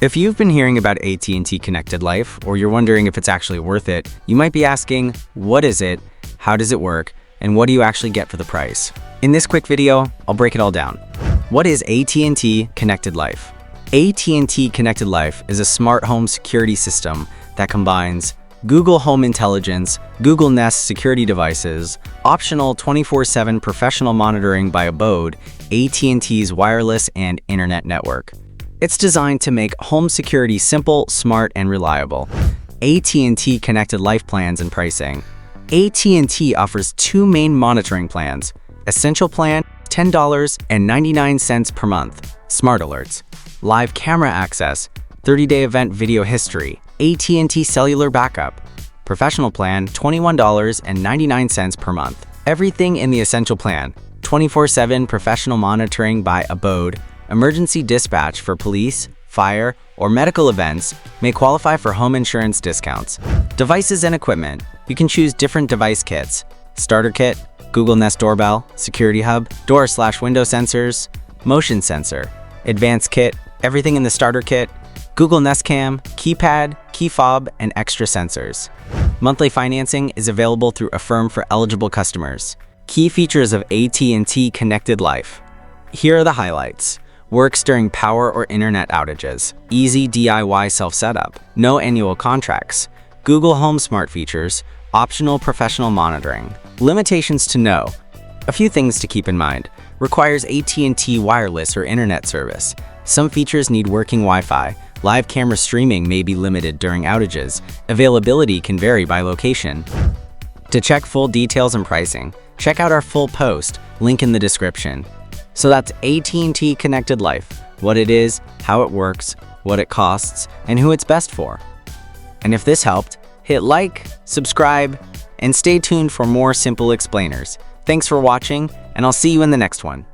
If you've been hearing about AT&T Connected Life, or you're wondering if it's actually worth it, you might be asking, what is it, how does it work, and what do you actually get for the price? In this quick video, I'll break it all down. What is AT&T Connected Life? AT&T Connected Life is a smart home security system that combines Google Home Intelligence, Google Nest security devices, optional 24/7 professional monitoring by Abode, AT&T's wireless and internet network. It's designed to make home security simple, smart, and reliable. AT&T Connected Life plans and pricing. AT&T offers two main monitoring plans. Essential plan, $10.99 per month. Smart alerts. Live camera access, 30-day event video history, AT&T cellular backup. Professional plan, $21.99 per month. Everything in the Essential plan. 24/7 professional monitoring by Abode. Emergency dispatch for police, fire, or medical events may qualify for home insurance discounts. Devices and equipment. You can choose different device kits. Starter kit, Google Nest doorbell, security hub, door/window sensors, motion sensor. Advanced kit, everything in the starter kit, Google Nest Cam, keypad, key fob, and extra sensors. Monthly financing is available through Affirm for eligible customers. Key features of AT&T Connected Life. Here are the highlights. Works during power or internet outages. Easy DIY self-setup. No annual contracts. Google Home Smart features. Optional professional monitoring. Limitations to know. A few things to keep in mind. Requires AT&T wireless or internet service. Some features need working Wi-Fi. Live camera streaming may be limited during outages. Availability can vary by location. To check full details and pricing, check out our full post, link in the description. So that's AT&T Connected Life, what it is, how it works, what it costs, and who it's best for. And if this helped, hit like, subscribe, and stay tuned for more simple explainers. Thanks for watching, and I'll see you in the next one.